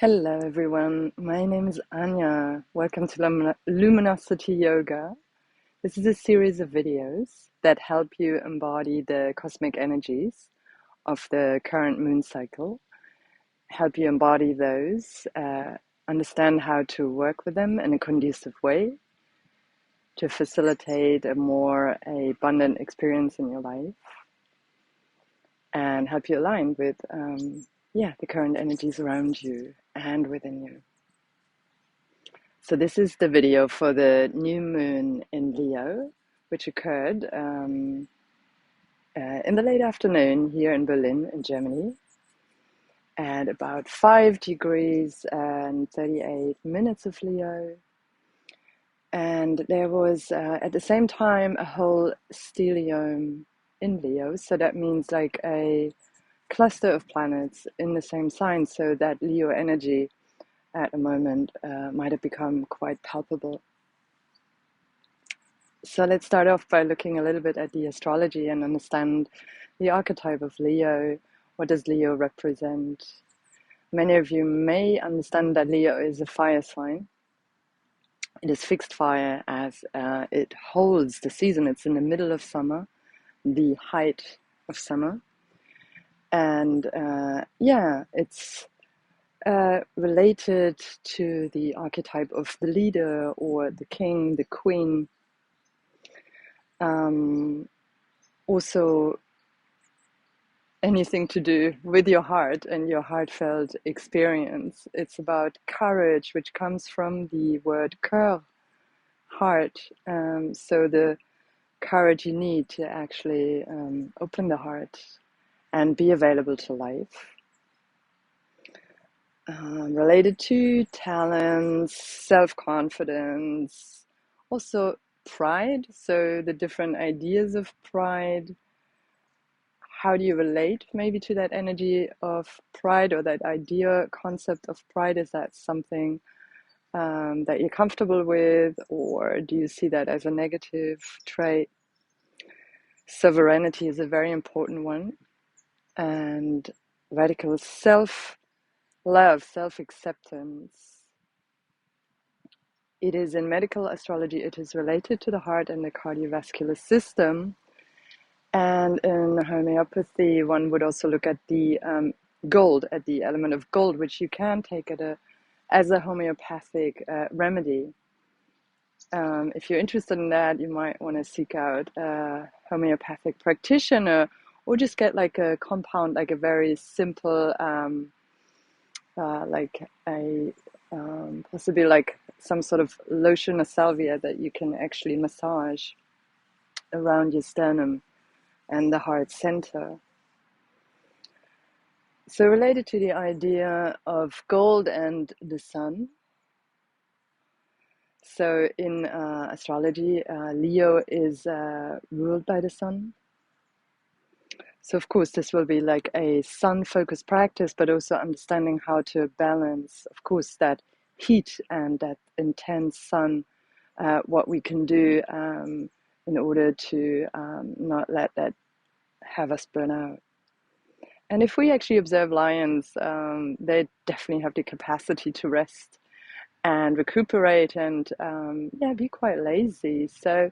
Hello everyone, my name is Anya. Welcome to Luminosity Yoga. This is a series of videos that help you embody the cosmic energies of the current moon cycle, help you embody those, understand how to work with them in a conducive way to facilitate a more abundant experience in your life and help you align with the current energies around you and within you. So this is the video for the new moon in Leo, which occurred in the late afternoon here in Berlin, in Germany, at about 5 degrees and 38 minutes of Leo. And there was, at the same time, a whole stellium in Leo. So that means like a cluster of planets in the same sign, so that Leo energy at the moment might have become quite palpable. So let's start off by looking a little bit at the astrology and understand the archetype of Leo. What does Leo represent? Many of you may understand that Leo is a fire sign. It is fixed fire as it holds the season. It's in the middle of summer, the height of summer. And it's related to the archetype of the leader or the king, the queen. Also anything to do with your heart and your heartfelt experience. It's about courage, which comes from the word cœur, heart. So the courage you need to actually open the heart and be available to life. Related to talents, self-confidence, also pride. So the different ideas of pride. How do you relate maybe to that energy of pride or that idea concept of pride? Is that something that you're comfortable with, or do you see that as a negative trait? Sovereignty is a very important one, and radical self-love, self-acceptance. It is in medical astrology, it is related to the heart and the cardiovascular system. And in homeopathy, one would also look at the gold, at the element of gold, which you can take as a homeopathic remedy. If you're interested in that, you might want to seek out a homeopathic practitioner, or just get like a compound, like a very simple, possibly like some sort of lotion or salvia that you can actually massage around your sternum and the heart center. So related to the idea of gold and the sun. So in astrology, Leo is ruled by the sun. So of course this will be like a sun-focused practice, but also understanding how to balance, of course, that heat and that intense sun, what we can do in order to not let that have us burn out. And if we actually observe lions, they definitely have the capacity to rest and recuperate and be quite lazy. So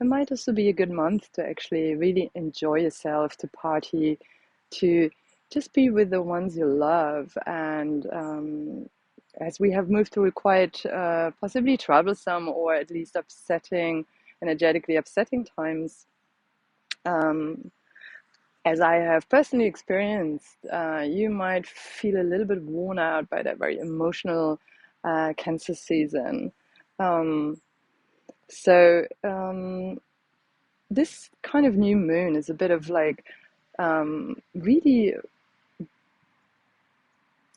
it might also be a good month to actually really enjoy yourself, to party, to just be with the ones you love. And as we have moved through quite possibly troublesome or at least energetically upsetting times, as I have personally experienced, you might feel a little bit worn out by that very emotional Cancer season. This kind of new moon is a bit of like really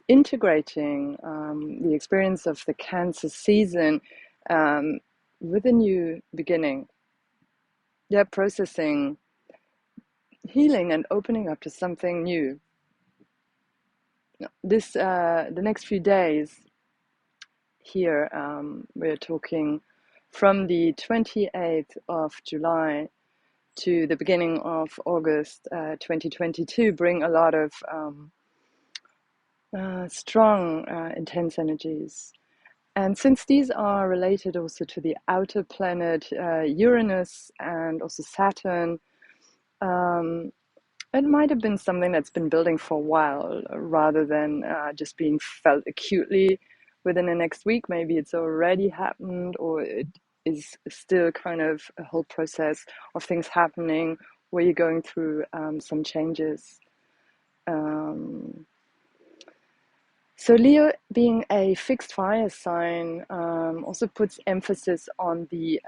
integrating the experience of the Cancer season with a new beginning. Yeah, processing, healing, and opening up to something new. The next few days here, we're talking from the 28th of July to the beginning of August 2022, bring a lot of strong, intense energies. And since these are related also to the outer planet Uranus and also Saturn, um, it might have been something that's been building for a while rather than just being felt acutely within the next week. Maybe it's already happened, or it is still kind of a whole process of things happening where you're going through some changes. So Leo, being a fixed fire sign, also puts emphasis on the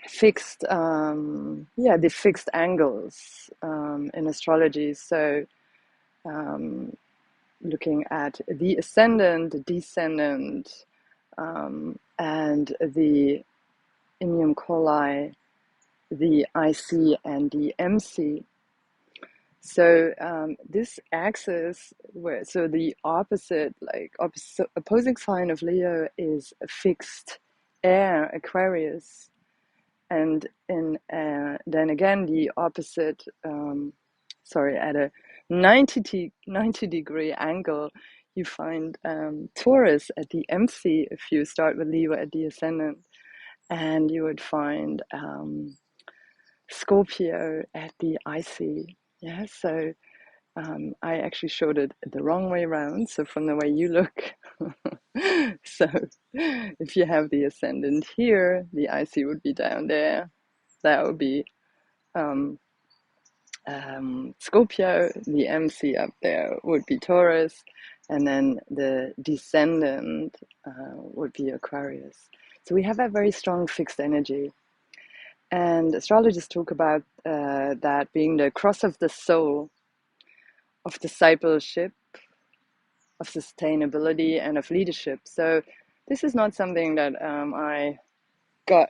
the fixed angles in astrology. So looking at the ascendant, the descendant, and the Immium Coli, the IC, and the MC. So this axis, so the opposing sign of Leo is a fixed air, Aquarius, and then again the opposite, at a 90 degree angle, you find Taurus at the MC if you start with Leo at the ascendant, and you would find Scorpio at the IC. Yeah, so I actually showed it the wrong way around, so from the way you look. So if you have the ascendant here, the IC would be down there. That would be Scorpio. The MC up there would be Taurus, and then the descendant would be Aquarius. So we have a very strong fixed energy. And astrologers talk about that being the cross of the soul, of discipleship, of sustainability, and of leadership. So this is not something that I got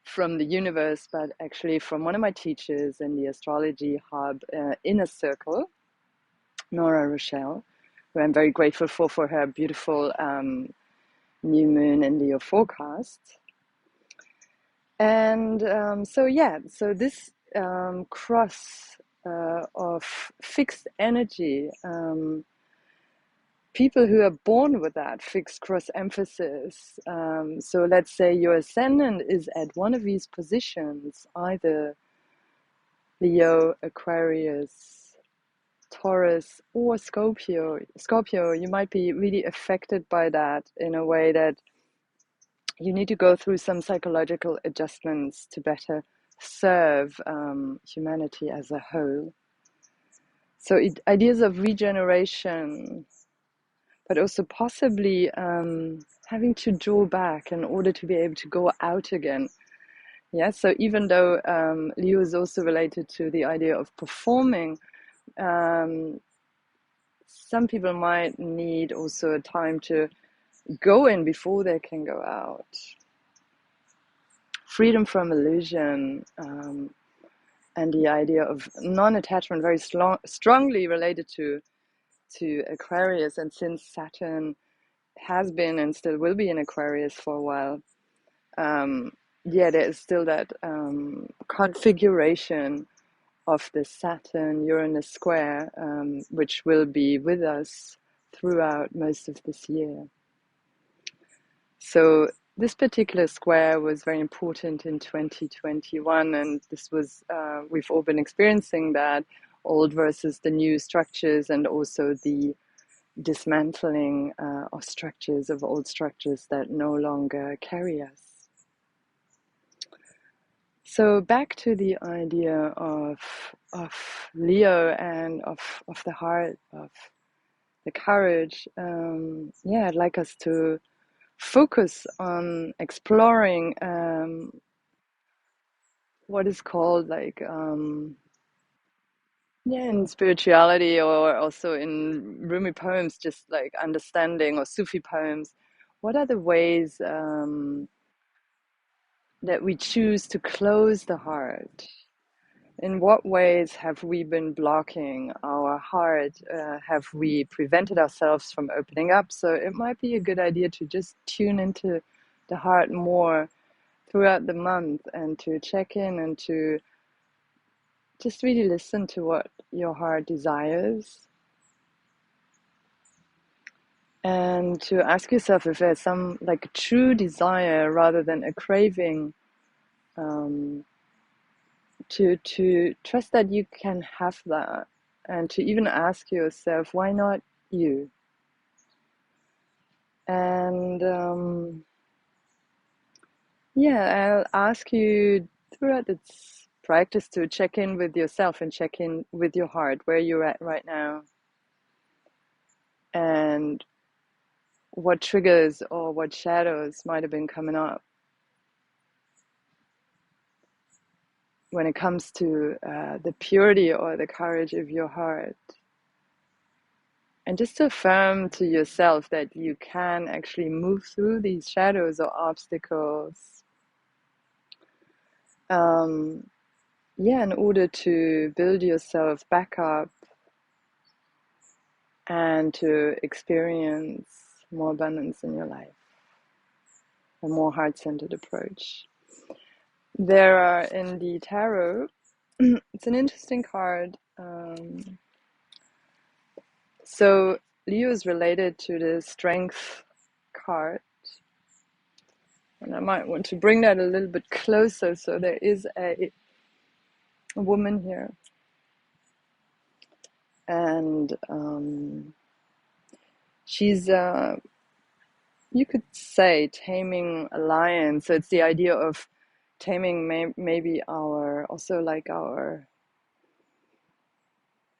from the universe, but actually from one of my teachers in the astrology hub, Inner Circle, Nora Rochelle, who I'm very grateful for her beautiful new moon in Leo forecast. And so this cross of fixed energy, people who are born with that fixed cross emphasis. So let's say your ascendant is at one of these positions, either Leo, Aquarius, Taurus, or Scorpio. Scorpio, you might be really affected by that in a way that you need to go through some psychological adjustments to better serve humanity as a whole. So ideas of regeneration, but also possibly having to draw back in order to be able to go out again. Yeah, so even though Leo is also related to the idea of performing, some people might need also a time to go in before they can go out. Freedom from illusion, and the idea of non-attachment, very strongly related to Aquarius. And since Saturn has been and still will be in Aquarius for a while, there is still that configuration of the Saturn-Uranus square, which will be with us throughout most of this year. So this particular square was very important in 2021, and this was, we've all been experiencing that, old versus the new structures, and also the dismantling of structures, of old structures that no longer carry us. So back to the idea of Leo and of the heart, of the courage. I'd like us to focus on exploring what is called in spirituality, or also in Rumi poems, just like understanding, or Sufi poems, what are the ways that we choose to close the heart? In what ways have we been blocking our heart? Have we prevented ourselves from opening up? So it might be a good idea to just tune into the heart more throughout the month, and to check in and to just really listen to what your heart desires. And to ask yourself if there's some like true desire rather than a craving, to trust that you can have that, and to even ask yourself, why not you? And yeah, I'll ask you throughout this practice to check in with yourself and check in with your heart, where you're at right now, and what triggers or what shadows might have been coming up when it comes to the purity or the courage of your heart. And just to affirm to yourself that you can actually move through these shadows or obstacles, in order to build yourself back up and to experience more abundance in your life, a more heart-centered approach. There are in the tarot, it's an interesting card. So Leo is related to the Strength card, and I might want to bring that a little bit closer. So there is a woman here, and she's you could say taming a lion. So it's the idea of taming maybe our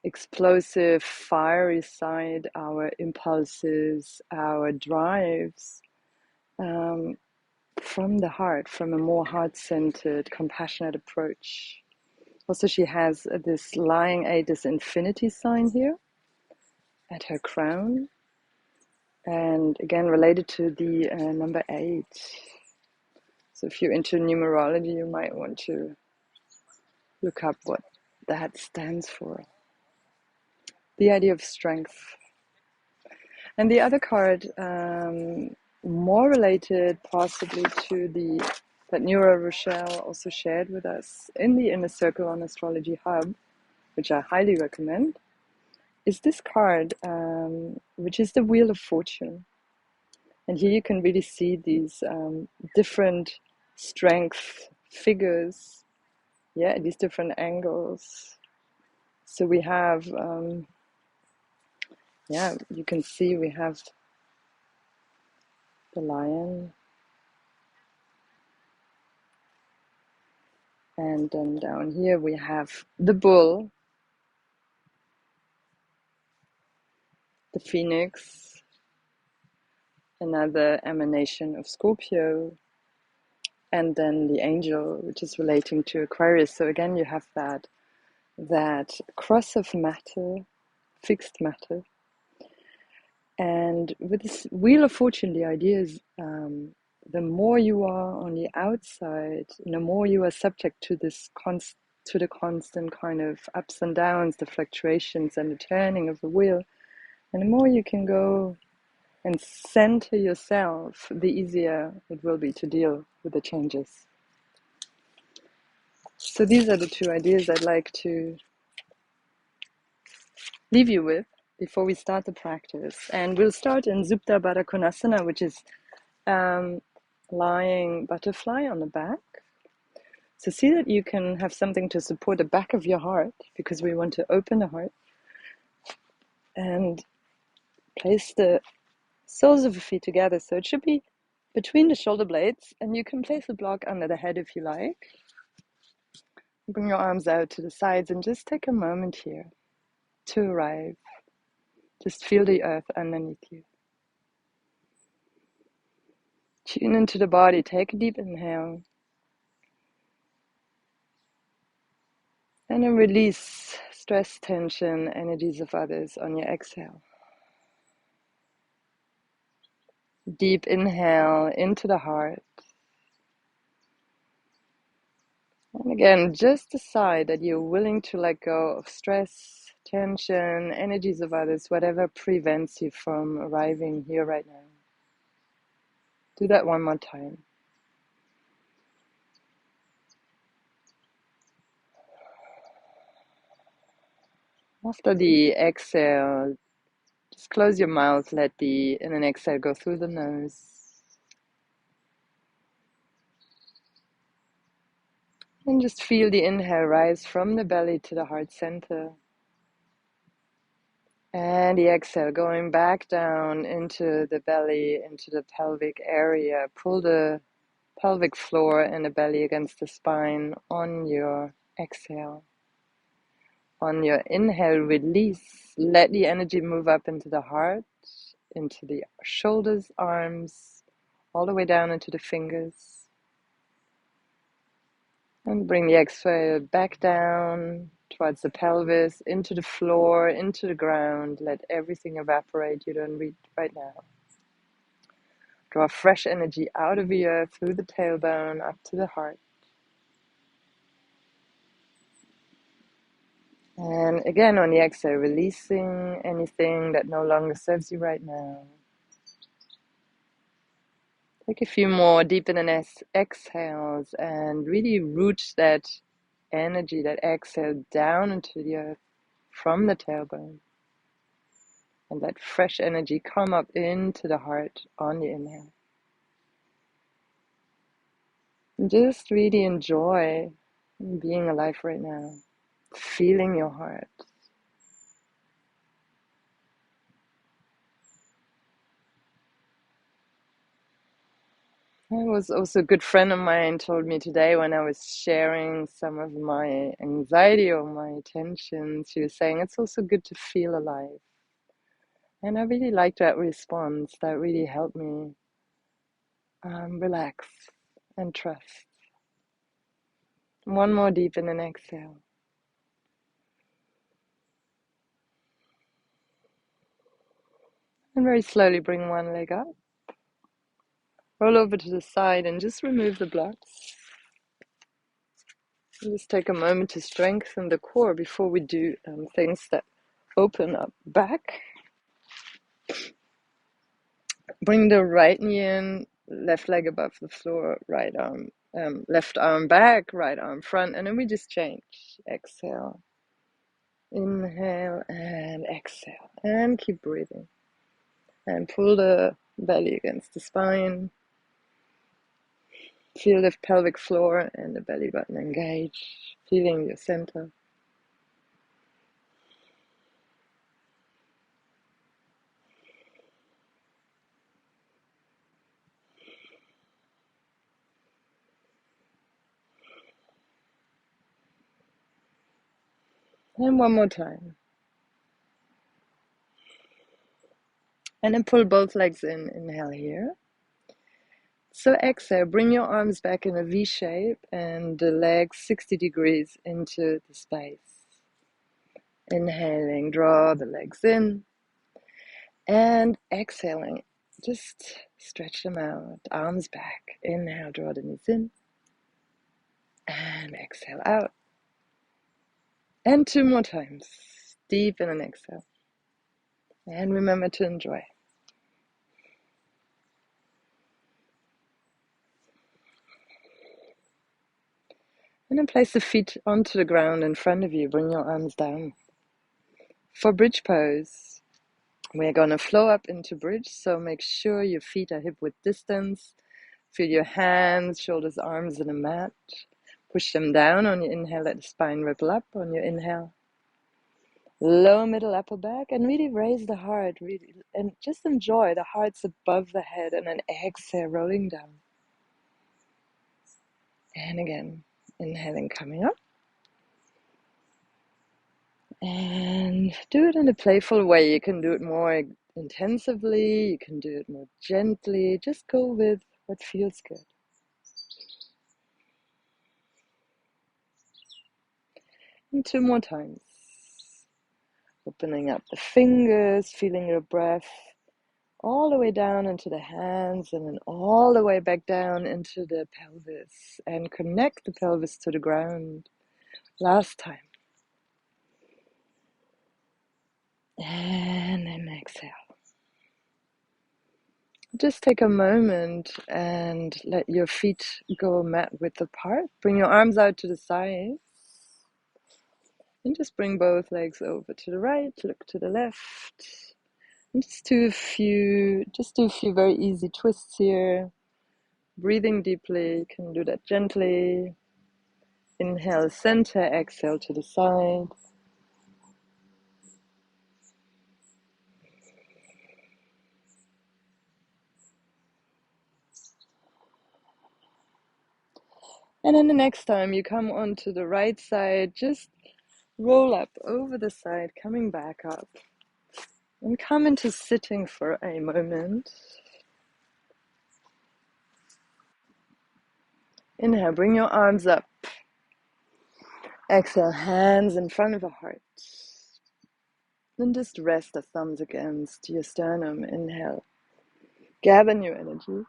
explosive, fiery side, our impulses, our drives, from the heart, from a more heart-centered, compassionate approach. Also, she has this lying eight, this infinity sign here at her crown, and again related to the number 8. So if you're into numerology, you might want to look up what that stands for. The idea of strength. And the other card, more related possibly to that Nura Rochelle also shared with us in the Inner Circle on Astrology Hub, which I highly recommend, is this card, which is the Wheel of Fortune. And here you can really see these different strength figures, these different angles. So we have, you can see we have the lion, and then down here we have the bull, the phoenix, another emanation of Scorpio, and then the angel, which is relating to Aquarius. So again, you have that cross of matter, fixed matter. And with this Wheel of Fortune, the idea is the more you are on the outside, the more you are subject to to the constant kind of ups and downs, the fluctuations and the turning of the wheel. And the more you can go and center yourself, the easier it will be to deal with the changes. So these are the two ideas I'd like to leave you with before we start the practice. And we'll start in Supta Baddha Konasana, which is lying butterfly on the back. So see that you can have something to support the back of your heart, because we want to open the heart, and place the soles of your feet together. So it should be between the shoulder blades, and you can place a block under the head if you like. Bring your arms out to the sides and just take a moment here to arrive. Just feel the earth underneath you. Tune into the body. Take a deep inhale. And then release stress, tension, energies of others on your exhale. Deep inhale into the heart. And again, just decide that you're willing to let go of stress, tension, energies of others, whatever prevents you from arriving here right now. Do that one more time. After the exhale, Just close your mouth, let the in and exhale go through the nose. And just feel the inhale rise from the belly to the heart center. And the exhale going back down into the belly, into the pelvic area. Pull the pelvic floor and the belly against the spine on your exhale. On your inhale, release. Let the energy move up into the heart, into the shoulders, arms, all the way down into the fingers. And bring the exhale back down towards the pelvis, into the floor, into the ground. Let everything evaporate you don't need right now. Draw fresh energy out of the earth through the tailbone up to the heart. And again on the exhale, releasing anything that no longer serves you right now. Take a few more deep in and exhales and really root that energy, that exhale down into the earth from the tailbone. And let fresh energy come up into the heart on the inhale. And just really enjoy being alive right now, feeling your heart. It was also a good friend of mine told me today when I was sharing some of my anxiety or my tension, she was saying it's also good to feel alive. And I really liked that response. That really helped me relax and trust. One more deep in an exhale. And very slowly bring one leg up. Roll over to the side and just remove the blocks. And just take a moment to strengthen the core before we do things that open up back. Bring the right knee in, left leg above the floor, right arm, left arm back, right arm front, and then we just change. Exhale, inhale, and exhale, and keep breathing. And pull the belly against the spine. Feel the pelvic floor and the belly button engage, feeling your center. And one more time. And then pull both legs in, inhale here. So exhale, bring your arms back in a V shape and the legs 60 degrees into the space. Inhaling, draw the legs in. And exhaling, just stretch them out, arms back. Inhale, draw the knees in. And exhale out. And two more times. Deep in an exhale. And remember to enjoy. And then place the feet onto the ground in front of you. Bring your arms down. For bridge pose, we're going to flow up into bridge. So make sure your feet are hip width distance. Feel your hands, shoulders, arms in a mat. Push them down on your inhale. Let the spine ripple up on your inhale. Lower middle upper back and really raise the heart. Really, and just enjoy the heart's above the head and then exhale rolling down. And again, inhaling coming up. And do it in a playful way. You can do it more intensively, you can do it more gently. Just go with what feels good. And two more times. Opening up the fingers, feeling your breath all the way down into the hands and then all the way back down into the pelvis. And connect the pelvis to the ground. Last time. And then exhale. Just take a moment and let your feet go mat width apart. Bring your arms out to the sides. And just bring both legs over to the right, look to the left. And just do a few very easy twists here. Breathing deeply, you can do that gently. Inhale, center, exhale to the side. And then the next time you come onto the right side, just roll up over the side, coming back up. And come into sitting for a moment. Inhale, bring your arms up. Exhale, hands in front of the heart. Then just rest the thumbs against your sternum. Inhale, gather new energy.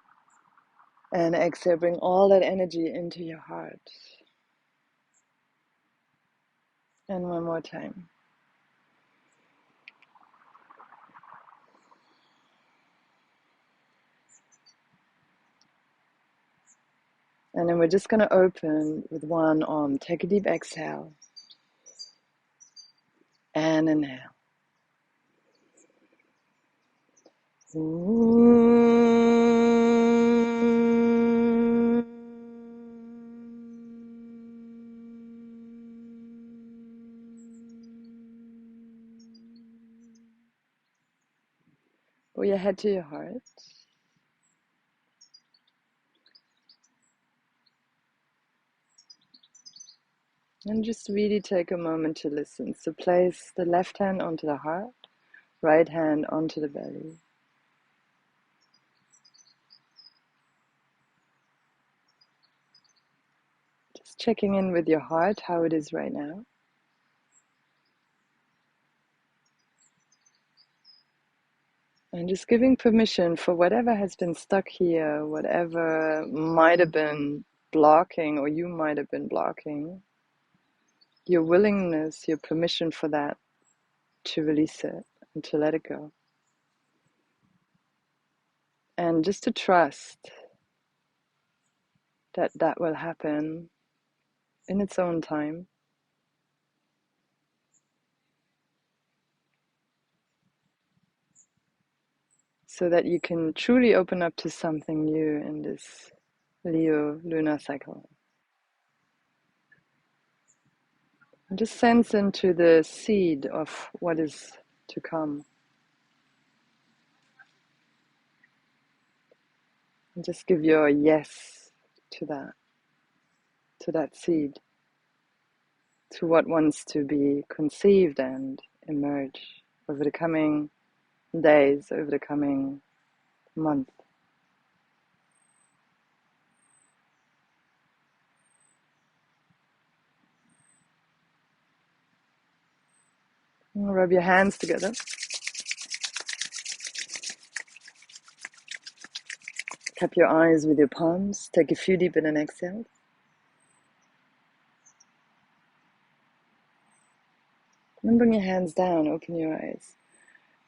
And exhale, bring all that energy into your heart. And one more time. And then we're just going to open with one arm. Take a deep exhale. And inhale. Pull your head to your heart. And just really take a moment to listen. So place the left hand onto the heart, right hand onto the belly. Just checking in with your heart, how it is right now. And just giving permission for whatever has been stuck here, whatever might have been blocking or you might have been blocking, your willingness, your permission for that to release it and to let it go. And just to trust that that will happen in its own time. So that you can truly open up to something new in this Leo lunar cycle. And just sense into the seed of what is to come. And just give your yes to that seed, to what wants to be conceived and emerge over the coming days, over the coming month. Rub your hands together. Tap your eyes with your palms. Take a few deep in and exhale. Then bring your hands down, open your eyes.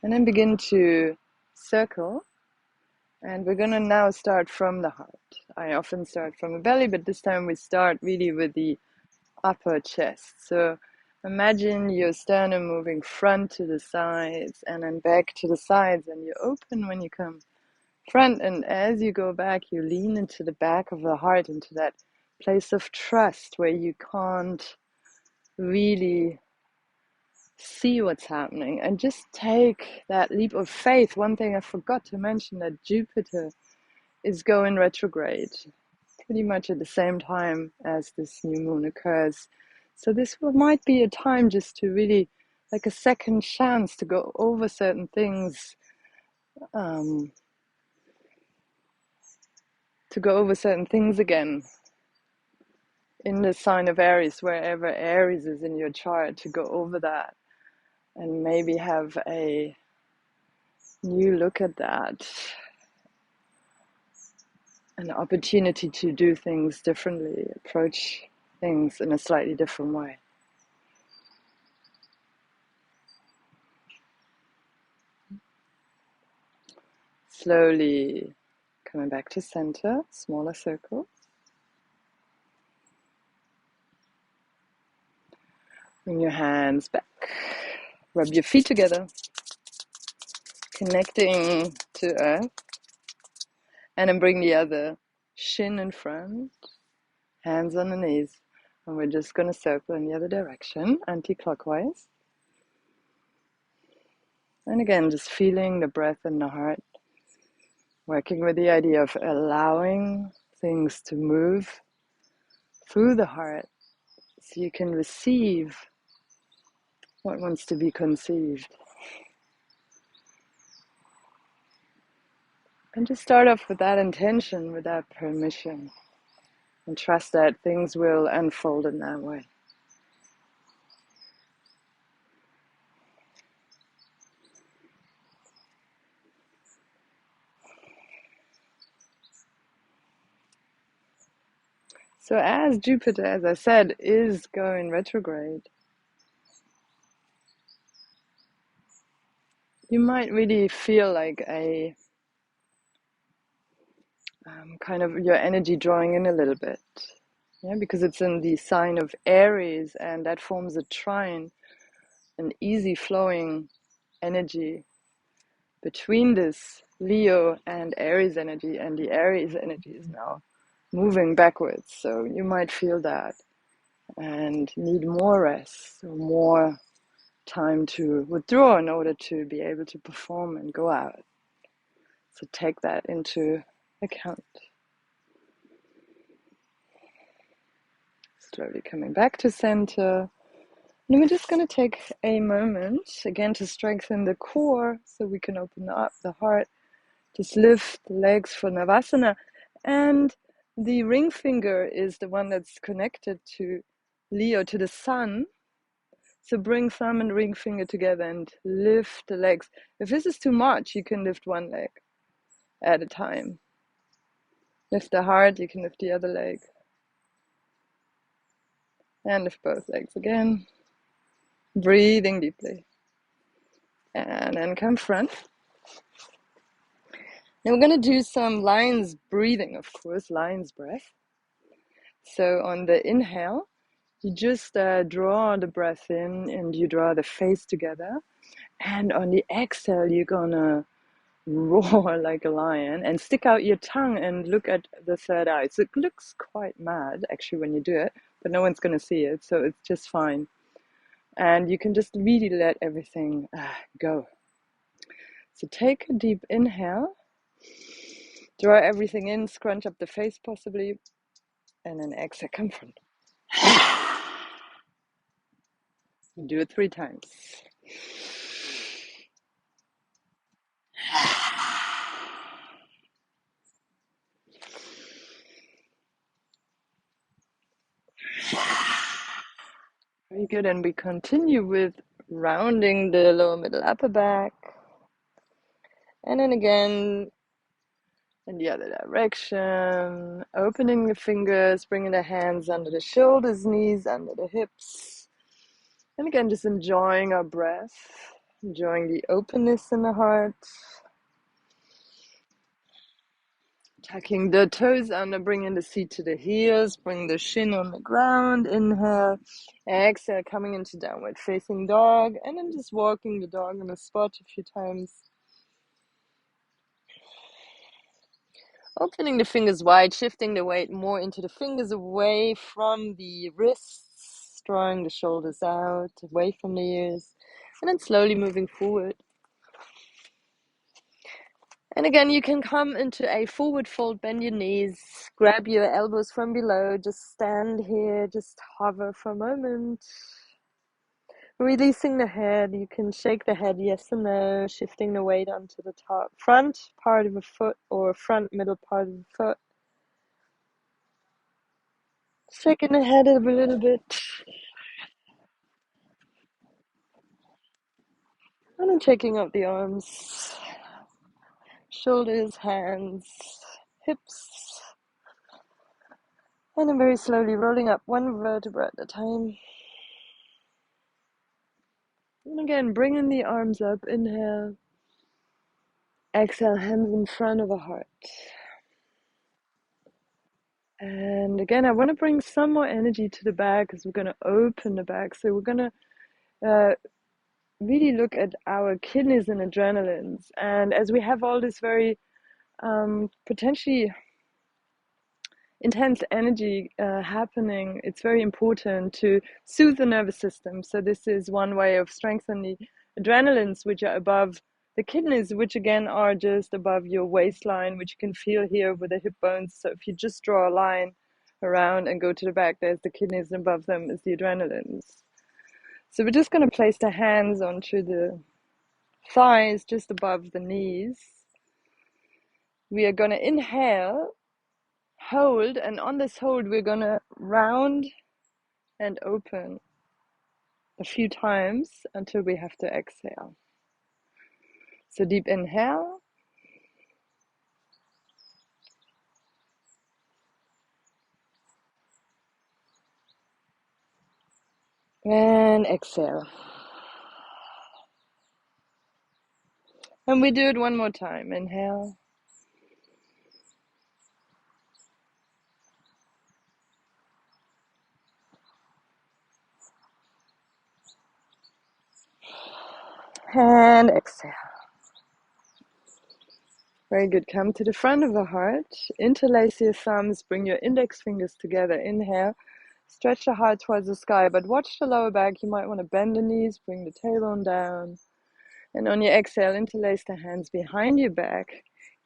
And then begin to circle. And we're going to now start from the heart. I often start from the belly, but this time we start really with the upper chest. So imagine your sternum moving front to the sides and then back to the sides, and you open when you come front, and as you go back you lean into the back of the heart, into that place of trust where you can't really see what's happening, and just take that leap of faith. One thing I forgot to mention, that Jupiter is going retrograde pretty much at the same time as this new moon occurs. So this might be a time just to really, like a second chance to go over certain things, again in the sign of Aries, wherever Aries is in your chart, to go over that and maybe have a new look at that, an opportunity to do things differently, approach things in a slightly different way. Slowly coming back to center, smaller circle. Bring your hands back. Rub your feet together. You connecting to earth. And then bring the other shin in front, hands on the knees. And we're just going to circle in the other direction, anti-clockwise. And again, just feeling the breath in the heart, working with the idea of allowing things to move through the heart so you can receive what wants to be conceived. And just start off with that intention, with that permission, and trust that things will unfold in that way. So as Jupiter, as I said, is going retrograde, you might really feel like a kind of your energy drawing in a little bit. Yeah, because it's in the sign of Aries, and that forms a trine, an easy flowing energy between this Leo and Aries energy, and the Aries energy is now moving backwards. So you might feel that and need more rest, or more time to withdraw in order to be able to perform and go out. So take that into account. Slowly coming back to center. And we're just going to take a moment again to strengthen the core so we can open up the heart. Just lift the legs for Navasana. And the ring finger is the one that's connected to Leo, to the sun. So bring thumb and ring finger together and lift the legs. If this is too much, you can lift one leg at a time. Lift the heart, you can lift the other leg. And lift both legs again. Breathing deeply. And then come front. Now we're going to do some lion's breathing, of course, lion's breath. So on the inhale, you just draw the breath in and you draw the face together. And on the exhale, you're going to roar like a lion and stick out your tongue and look at the third eye. So it looks quite mad, actually, when you do it, but no one's going to see it, so it's just fine. And you can just really let everything go. So take a deep inhale. Draw everything in, scrunch up the face possibly, and then exhale, come front. Do it 3 times. Very good, and we continue with rounding the lower middle upper back. And then again, in the other direction, opening the fingers, bringing the hands under the shoulders, knees under the hips. And again, just enjoying our breath, enjoying the openness in the heart. Tucking the toes under, bringing the seat to the heels, bring the shin on the ground, inhale, exhale, coming into downward facing dog, and then just walking the dog on the spot a few times. Opening the fingers wide, shifting the weight more into the fingers, away from the wrists, drawing the shoulders out, away from the ears, and then slowly moving forward. And again, you can come into a forward fold, bend your knees, grab your elbows from below, just stand here, just hover for a moment. Releasing the head, you can shake the head yes and no, shifting the weight onto the top, front part of a foot or front middle part of the foot. Shaking the head a little bit. And then taking up the arms, shoulders, hands, hips. And then very slowly rolling up one vertebra at a time. And again, bringing the arms up, inhale. Exhale, hands in front of the heart. And again, I want to bring some more energy to the back because we're going to open the back. So we're going to really look at our kidneys and adrenalines. And as we have all this very potentially intense energy happening, it's very important to soothe the nervous system. So this is one way of strengthening the adrenalines, which are above the kidneys, which again are just above your waistline, which you can feel here with the hip bones. So if you just draw a line around and go to the back, there's the kidneys, and above them is the adrenalines. So we're just going to place the hands onto the thighs just above the knees. We are going to inhale, hold, and on this hold we're going to round and open a few times until we have to exhale. So deep inhale, and exhale. And we do it one more time. Inhale, and exhale. Very good. Come to the front of the heart. Interlace your thumbs. Bring your index fingers together. Inhale. Stretch the heart towards the sky, but watch the lower back. You might want to bend the knees. Bring the tailbone down. And on your exhale, interlace the hands behind your back.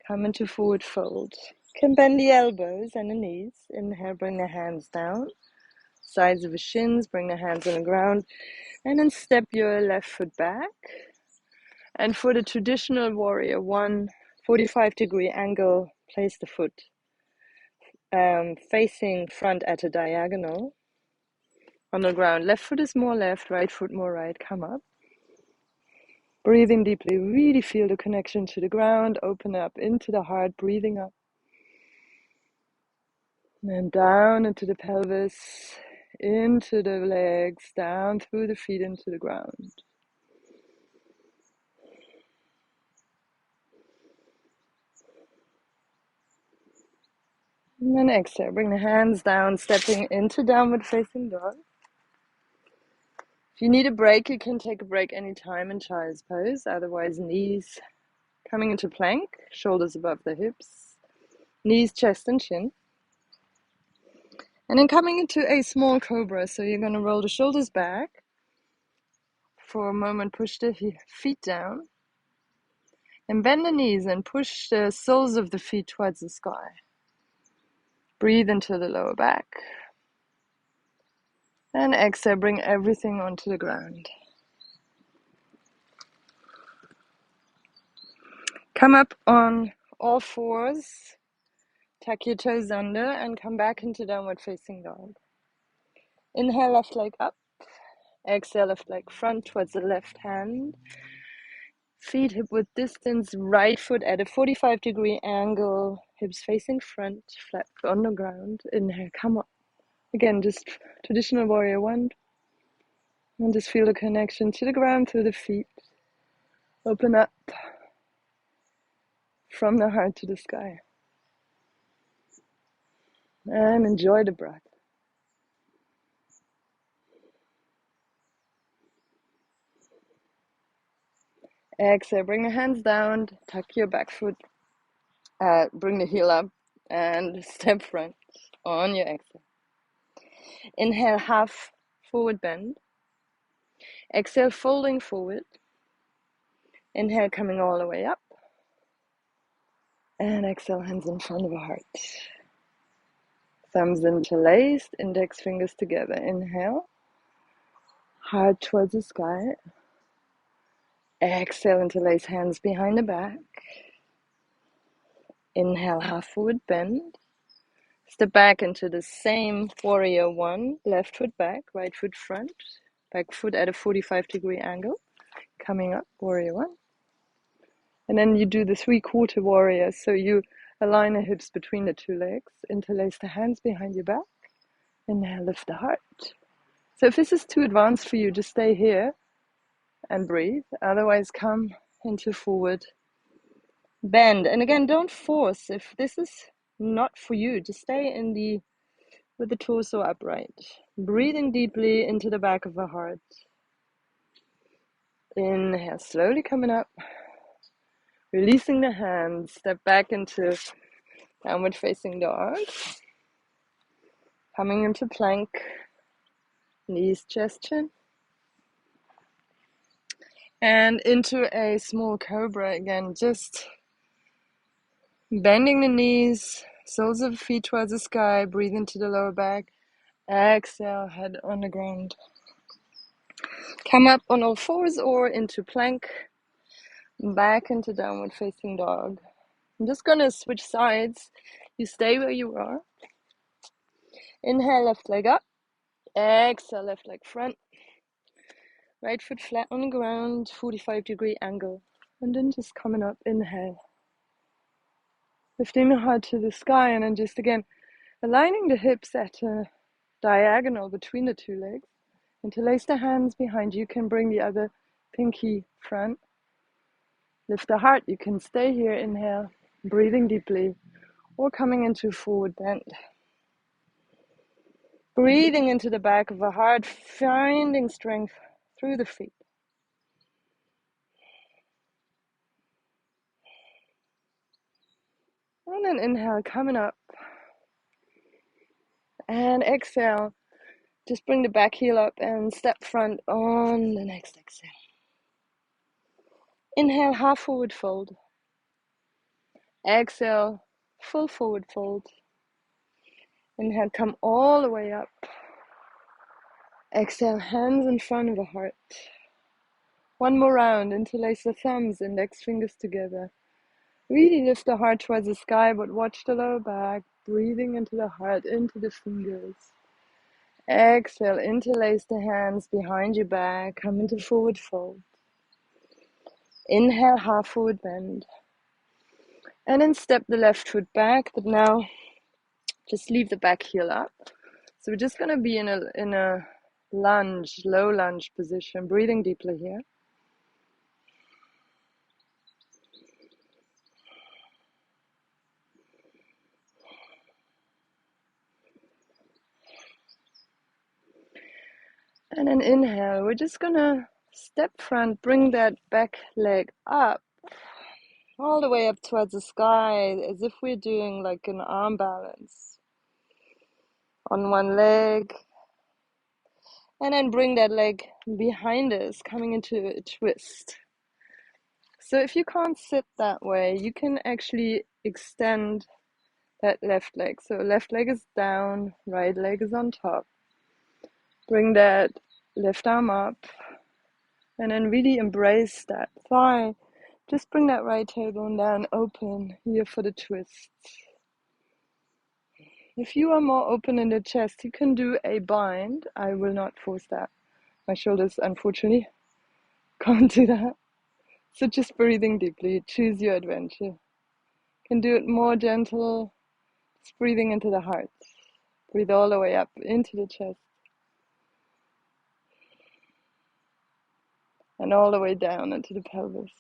Come into forward fold. You can bend the elbows and the knees. Inhale, bring the hands down. Sides of the shins, bring the hands on the ground. And then step your left foot back. And for the traditional warrior one, 45-degree angle, place the foot facing front at a diagonal on the ground. Left foot is more left, right foot more right. Come up. Breathing deeply. Really feel the connection to the ground. Open up into the heart, breathing up. And down into the pelvis, into the legs, down through the feet into the ground. And then exhale, bring the hands down, stepping into downward facing dog. If you need a break, you can take a break anytime in child's pose. Otherwise, knees coming into plank, shoulders above the hips, knees, chest, and chin. And then coming into a small cobra. So you're going to roll the shoulders back. For a moment, push the feet down. And bend the knees and push the soles of the feet towards the sky. Breathe into the lower back. And exhale, bring everything onto the ground. Come up on all fours. Tuck your toes under and come back into downward facing dog. Inhale, left leg up. Exhale, left leg front towards the left hand. Feet hip width distance, right foot at a 45-degree angle. Hips facing front, flat on the ground. Inhale, come up. Again, just traditional warrior one. And just feel the connection to the ground through the feet. Open up from the heart to the sky. And enjoy the breath. Exhale, bring the hands down, tuck your back foot, bring the heel up, and step front on your exhale. Inhale, half forward bend. Exhale, folding forward. Inhale, coming all the way up. And exhale, hands in front of the heart. Thumbs interlaced, index fingers together. Inhale, heart towards the sky. Exhale, interlace hands behind the back. Inhale, half forward bend. Step back into the same warrior one. Left foot back, right foot front. Back foot at a 45-degree angle. Coming up, warrior one. And then you do the 3/4 warrior. So you align the hips between the two legs. Interlace the hands behind your back. Inhale, lift the heart. So if this is too advanced for you, just stay here and breathe. Otherwise, come into forward bend. And again, don't force. If this is not for you, just stay in with the torso upright. Breathing deeply into the back of the heart. Inhale, slowly coming up. Releasing the hands, step back into downward facing dog. Coming into plank, knees, chest, chin. And into a small cobra again, just bending the knees, soles of the feet towards the sky, breathe into the lower back. Exhale, head on the ground. Come up on all fours or into plank, back into downward facing dog. I'm just gonna switch sides. You stay where you are. Inhale, left leg up. Exhale, left leg front. Right foot flat on the ground, 45-degree angle. And then just coming up, inhale. Lifting the heart to the sky, and then just again, aligning the hips at a diagonal between the two legs. Interlace the hands behind you. You can bring the other pinky front. Lift the heart. You can stay here, inhale, breathing deeply, or coming into forward bend. Breathing into the back of the heart, finding strength through the feet. And then inhale, coming up. And exhale, just bring the back heel up and step front on the next exhale. Inhale, half forward fold. Exhale, full forward fold. Inhale, come all the way up. Exhale, hands in front of the heart. One more round, interlace the thumbs, index fingers together. Really lift the heart towards the sky, but watch the lower back. Breathing into the heart, into the fingers. Exhale, interlace the hands behind your back. Come into forward fold. Inhale, half forward bend. And then step the left foot back, but now just leave the back heel up. So we're just going to be in a lunge, low lunge position, breathing deeply here. And then inhale, we're just going to step front, bring that back leg up, all the way up towards the sky, as if we're doing like an arm balance on one leg. And then bring that leg behind us, coming into a twist. So if you can't sit that way, you can actually extend that left leg. So left leg is down, right leg is on top. Bring that left arm up, and then really embrace that thigh. Just bring that right tailbone down, open here for the twist. If you are more open in the chest, you can do a bind. I will not force that. My shoulders, unfortunately, can't do that. So just breathing deeply, choose your adventure. You can do it more gentle, just breathing into the heart. Breathe all the way up into the chest. And all the way down into the pelvis.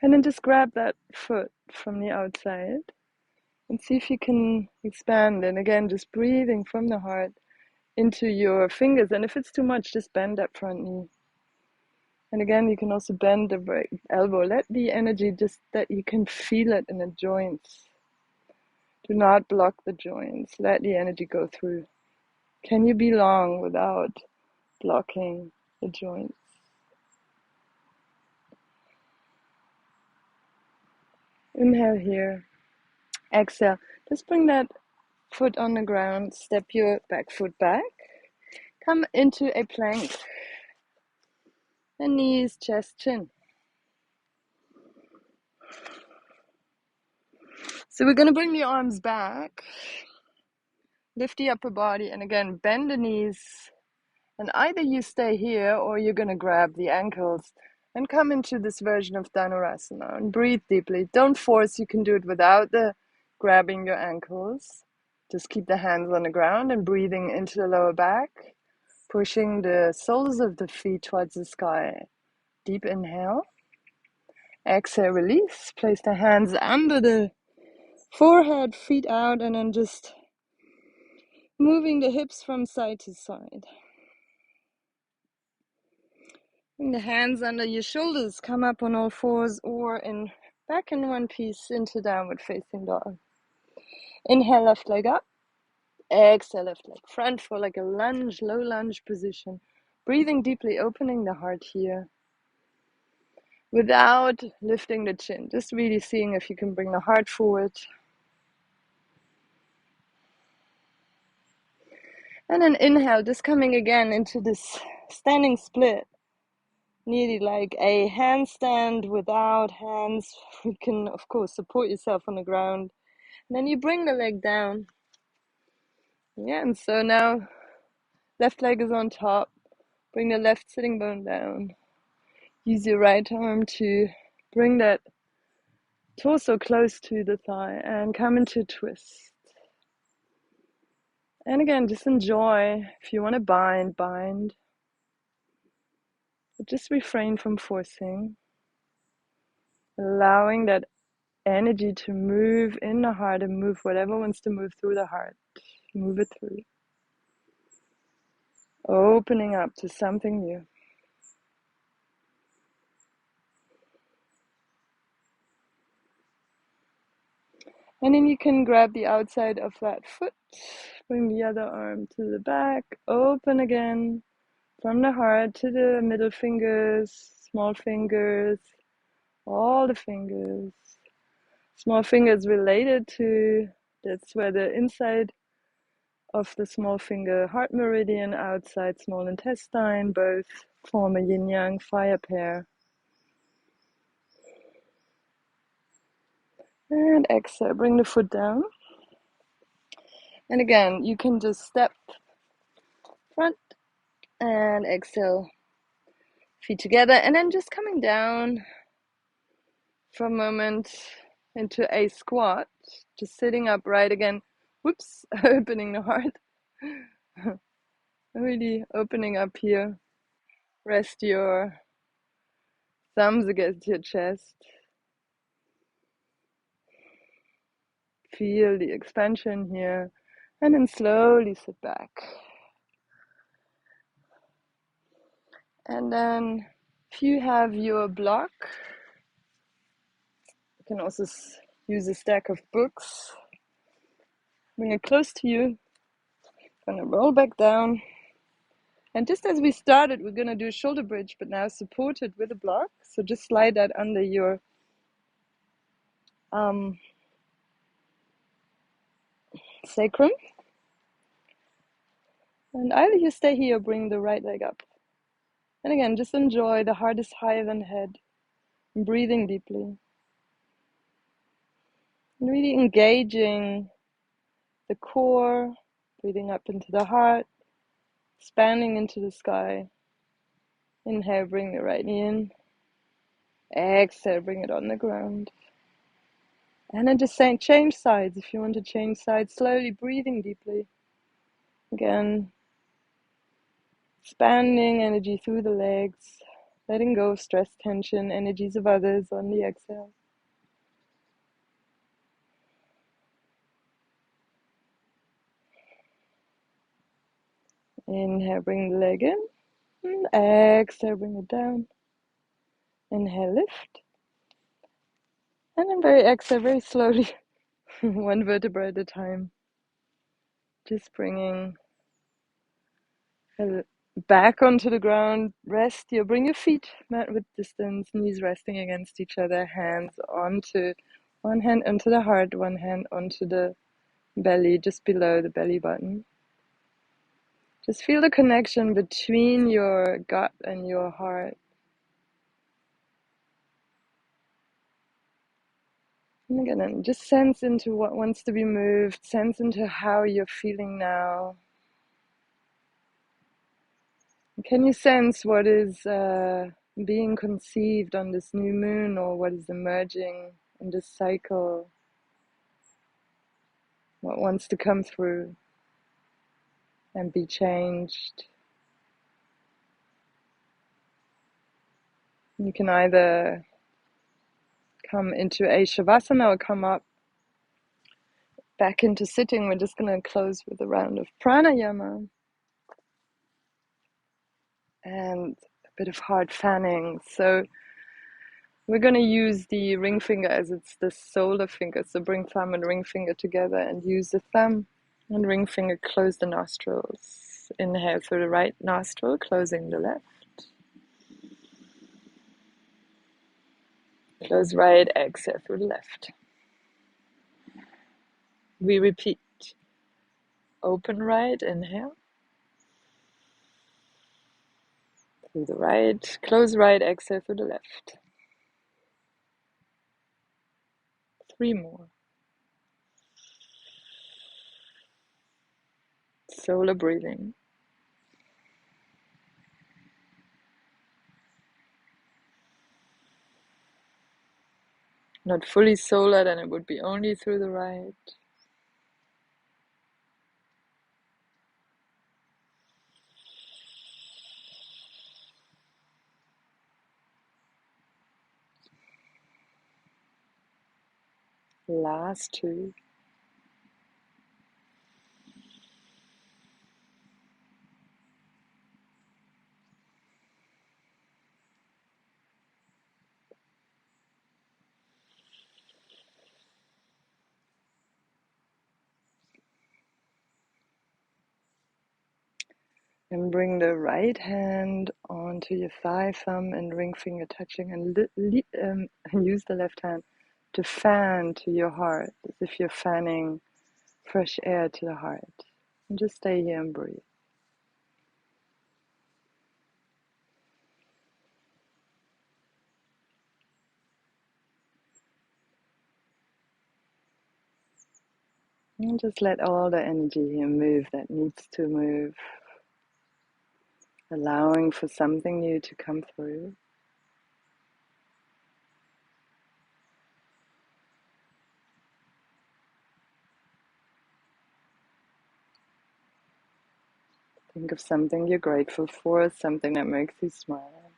And then just grab that foot from the outside and see if you can expand. And again, just breathing from the heart into your fingers. And if it's too much, just bend that front knee. And again, you can also bend the elbow. Let the energy just that you can feel it in the joints. Do not block the joints. Let the energy go through. Can you be long without blocking the joints? Inhale here. Exhale. Just bring that foot on the ground. Step your back foot back. Come into a plank. And knees, chest, chin. So we're going to bring the arms back. Lift the upper body. And again, bend the knees. And either you stay here or you're going to grab the ankles and come into this version of Dhanurasana. And breathe deeply. Don't force. You can do it without the grabbing your ankles. Just keep the hands on the ground and breathing into the lower back. Pushing the soles of the feet towards the sky. Deep inhale. Exhale, release. Place the hands under the forehead, feet out, and then just Moving the hips from side to side. Bring the hands under your shoulders, come up on all fours or back in one piece into downward facing dog. Inhale, left leg up. Exhale, left leg front for like a lunge, low lunge position. Breathing deeply, opening the heart here without lifting the chin. Just really seeing if you can bring the heart forward. And then inhale, just coming again into this standing split. Nearly like a handstand without hands. You can, of course, support yourself on the ground. And then you bring the leg down. Yeah, and so now left leg is on top. Bring the left sitting bone down. Use your right arm to bring that torso close to the thigh and come into twist. And again, just enjoy. If you want to bind, bind. But just refrain from forcing. Allowing that energy to move in the heart and move whatever wants to move through the heart. Move it through. Opening up to something new. And then you can grab the outside of that foot. Bring the other arm to the back. Open again. From the heart to the middle fingers, small fingers, all the fingers. Small fingers related to, that's where the inside of the small finger, heart meridian, outside small intestine, both form a yin-yang fire pair. And exhale, bring the foot down. And again, you can just step front and exhale, feet together, and then just coming down for a moment into a squat, just sitting upright again. Whoops, opening the heart. Really opening up here. Rest your thumbs against your chest. Feel the expansion here. And then slowly sit back. And then if you have your block, you can also use a stack of books. Bring it close to you. Gonna roll back down. And just as we started, we're gonna do a shoulder bridge, but now supported with a block. So just slide that under your sacrum. And either you stay here or bring the right leg up. And again, just enjoy. The heart is higher than head. And breathing deeply. And really engaging the core, breathing up into the heart, expanding into the sky. Inhale, bring the right knee in. Exhale, bring it on the ground. And then just change sides. If you want to change sides, slowly breathing deeply. Again, expanding energy through the legs, letting go of stress, tension, energies of others on the exhale. Inhale, bring the leg in. And exhale, bring it down. Inhale, lift. And then exhale, very slowly, one vertebra at a time. Just bringing back onto the ground. Rest here. Bring your feet mat width distance, knees resting against each other, hands onto one hand onto the heart, one hand onto the belly, just below the belly button. Just feel the connection between your gut and your heart. And again, just sense into what wants to be moved, sense into how you're feeling now. Can you sense what is being conceived on this new moon, or what is emerging in this cycle? What wants to come through and be changed? You can either come into a shavasana or come up back into sitting, we're just going to close with a round of pranayama and a bit of heart fanning. So we're going to use the ring finger as it's the solar finger. So bring thumb and ring finger together and use the thumb and ring finger, close the nostrils. Inhale through the right nostril, closing the left. Close right, exhale through the left. We repeat. Open right, inhale. Through the right, close right, exhale through the left. 3 more. Solar breathing. Not fully solar, then it would be only through the right. Last 2. And bring the right hand onto your thigh, thumb and ring finger touching, and use the left hand to fan to your heart, as if you're fanning fresh air to the heart. And just stay here and breathe. And just let all the energy here move that needs to move, allowing for something new to come through. Think of something you're grateful for, something that makes you smile.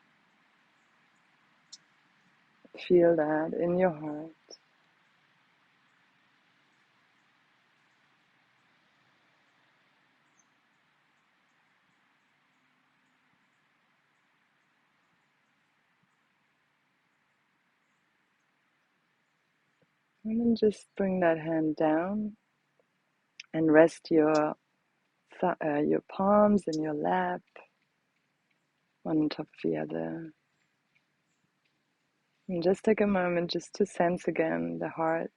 Feel that in your heart. And then just bring that hand down and rest your palms in your lap, one on top of the other. And just take a moment just to sense again the heart.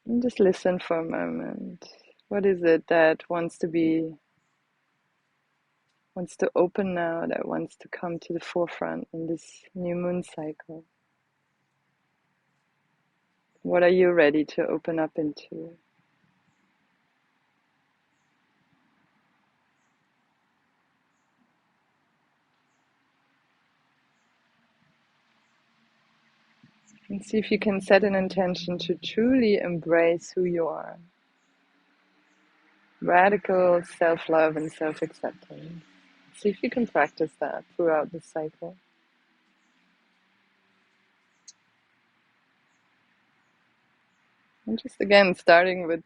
And just listen for a moment. What is it that wants to open now, that wants to come to the forefront in this new moon cycle? What are you ready to open up into? And see if you can set an intention to truly embrace who you are. Radical self-love and self-acceptance. See if you can practice that throughout the cycle. And just again, starting with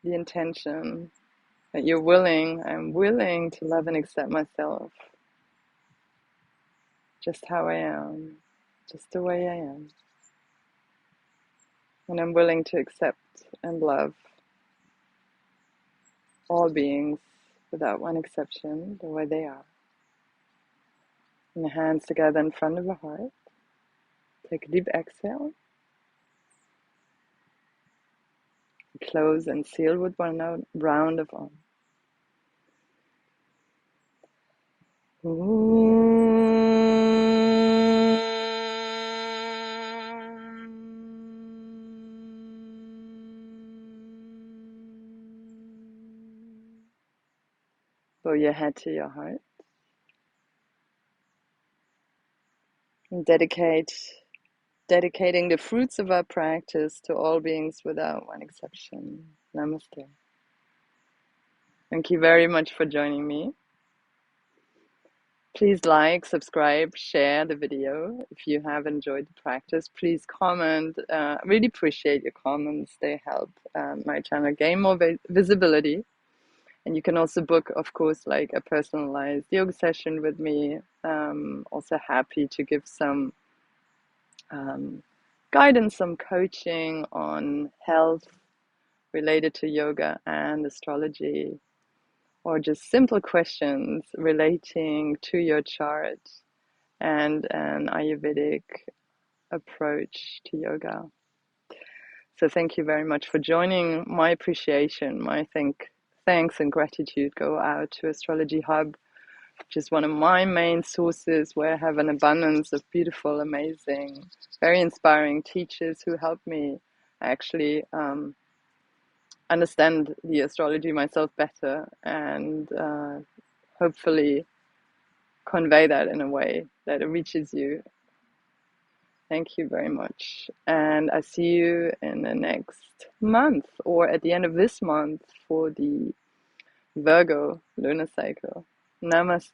the intention that I'm willing to love and accept myself just how I am, just the way I am. And I'm willing to accept and love all beings without one exception, the way they are. And the hands together in front of the heart. Take a deep exhale. Close and seal with one round of Om. Bow your head to your heart. And dedicating the fruits of our practice to all beings without one exception. Namaste. Thank you very much for joining me. Please like, subscribe, share the video if you have enjoyed the practice. Please comment. I really appreciate your comments. They help my channel gain more visibility. And you can also book, of course, like a personalized yoga session with me. Also happy to give some guidance, some coaching on health related to yoga and astrology, or just simple questions relating to your chart and an Ayurvedic approach to yoga. So thank you very much for joining. My appreciation, my thanks and gratitude go out to Astrology Hub, which is one of my main sources where I have an abundance of beautiful, amazing, very inspiring teachers who help me actually understand the astrology myself better and hopefully convey that in a way that it reaches you. Thank you very much. And I see you in the next month or at the end of this month for the Virgo lunar cycle. Namaste.